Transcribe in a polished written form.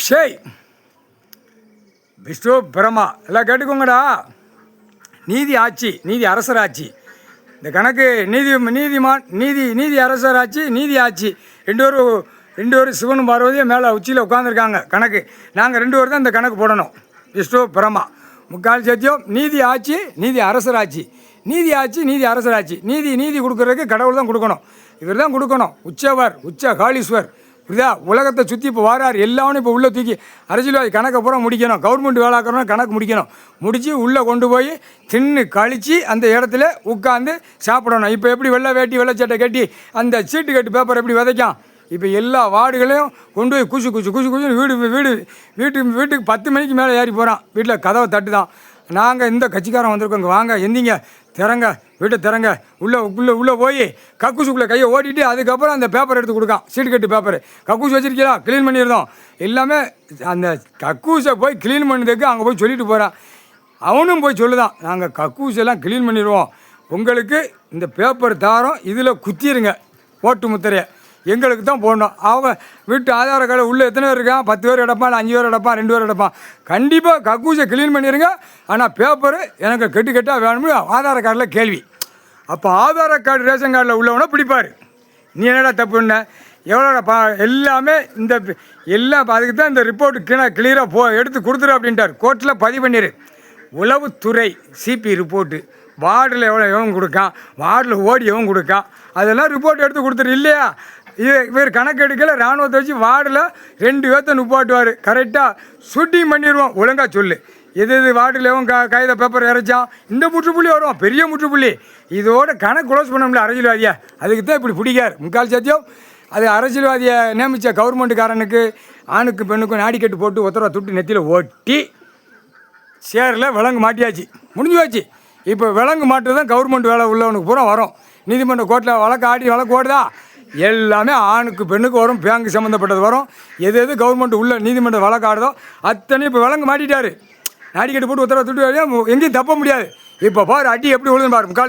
ஷேய் விஷ்ணு பிரமா எல்லாம் கேட்டுக்கோங்கடா. நீதி ஆட்சி, நீதி அரசராட்சி. இந்த கணக்கு நீதி அரசராட்சி, நீதி ஆட்சி ரெண்டு பேரும் சிவனும் பார்வதியும் மேலே உச்சியில் உட்காந்துருக்காங்க. கணக்கு நாங்கள் 2 பேர் தான் இந்த கணக்கு போடணும். விஷ்ணு பிரமா முக்கால் சத்தியம். நீதி ஆட்சி, நீதி அரசராட்சி. நீதி ஆட்சி, நீதி அரசராட்சி. நீதி கொடுக்குறதுக்கு கடவுள் தான் கொடுக்கணும். இவர் தான் கொடுக்கணும். உச்சவர், உச்ச காளீஸ்வர். புரியுதா? உலகத்தை சுற்றி இப்போ வாரார். எல்லாமே இப்போ உள்ளே தூக்கி அரசியல்வாதி கணக்கை பூரா முடிக்கணும். கவர்மெண்ட் வேலைக்கிறோம் கணக்கு முடிக்கணும். முடித்து உள்ளே கொண்டு போய் தின்னு கழித்து அந்த இடத்துல உட்காந்து சாப்பிடணும். இப்போ எப்படி வெள்ளை வேட்டி வெள்ளைச்சட்டை கட்டி அந்த சீட்டு கட்டு பேப்பர் எப்படி விதைக்கும்? இப்போ எல்லா வார்டுகளையும் கொண்டு போய் குசுன்னு வீட்டுக்கு 10 மணிக்கு மேலே ஏறி போகிறான். வீட்டில் கதவை தட்டு தான். நாங்கள் இந்த கட்சிக்காரன் வந்திருக்கோங்க, வாங்க எந்திங்க, திறங்க, வீட்டை திறங்க, உள்ளே போய் கக்கூசுக்குள்ளே கையை ஓட்டிட்டு அதுக்கப்புறம் அந்த பேப்பர் எடுத்து கொடுக்கான். சீட்டு கட்டு பேப்பர். கக்கூஸ் வச்சிருக்கீங்களா? க்ளீன் பண்ணியிருந்தோம். எல்லாமே அந்த கக்கூஸை போய் க்ளீன் பண்ணதுக்கு அங்கே போய் சொல்லிட்டு போகிறான். அவனும் போய் சொல்லுதான், நாங்கள் கக்கூஸெல்லாம் க்ளீன் பண்ணிடுவோம், உங்களுக்கு இந்த பேப்பர் தாரோம், இதில் குத்திடுங்க ஓட்டு முத்திரையை, எங்களுக்கு தான் போடணும். அவங்க வீட்டு ஆதார கார்டு உள்ளே எத்தனை பேர் இருக்கான்? 10 பேர் எடுப்பான், 5 பேர் எடுப்பான், 2 பேர் எடுப்பான். கண்டிப்பாக கக்கூஸை க்ளீன் பண்ணிடுங்க. ஆனால் பேப்பரு எனக்கு கெட்டாக வேணும்னு ஆதார கார்டில் கேள்வி. அப்போ ஆதார கார்டு ரேஷன் கார்டில் உள்ளவனை பிடிப்பார். நீ என்னடா தப்புன்ன? எவ்வளோடா எல்லாமே இந்த எல்லாம் அதுக்கு தான் இந்த ரிப்போர்ட்டு கிளியராக எடுத்து கொடுத்துரு அப்படின்ட்டார். கோர்ட்டில் பதிவு பண்ணிடு. உளவுத்துறை சிபி ரிப்போர்ட்டு, வார்டில் எவன் கொடுக்கான், வார்டில் ஓடி எவன் கொடுக்கான், அதெல்லாம் ரிப்போர்ட் எடுத்து கொடுத்துரு. இல்லையா? இவர் கணக்கு எடுக்கல. இராணுவத்தை வச்சு வார்டில் 2 பேர்த்த நிப்பாட்டுவார். கரெக்டாக ஷூட்டிங் பண்ணிடுவோம். ஒழுங்காக சொல்லு, எது வார்டில் எவன் காகித பேப்பர் இறைச்சான், இந்த முற்றுப்புள்ளி வரும், பெரிய முற்றுப்புள்ளி. இதோட கணக்கு க்ளோஸ் பண்ண முடியல அரசியல்வாதியா. அதுக்கு தான் இப்படி பிடிக்கார் முக்கால் சத்தியம். அது அரசியல்வாதியை நியமித்த கவர்மெண்ட்டுக்காரனுக்கு ஆணுக்கு பெண்ணுக்கும் நாடி கட்டு போட்டு ஒருத்தரவா துட்டு நெத்தியில் ஓட்டி சேரில் விலங்கு மாட்டியாச்சு, முடிஞ்சு வச்சு. இப்போ விலங்கு மாட்டு தான் கவர்மெண்ட் வேலை உள்ளவனுக்கு பூரா வரும். நீதிமன்ற கோர்ட்டில் வழக்கு ஓடுதா, எல்லாமே ஆணுக்கு பெண்ணுக்கு வரும். பேங்க் சம்மந்தப்பட்டது வரும். எது கவர்மெண்ட் உள்ள நீதிமன்ற வழக்கு ஆடுதோ அத்தனை இப்போ விலங்கு மாட்டிட்டாரு. நாடிக்கட்டு போட்டு ஒருத்தர துட்டு எங்கேயும் தப்ப முடியாது. இப்போ பாரு அடி எப்படி விழுதுன்னு பாரு. முக்கால்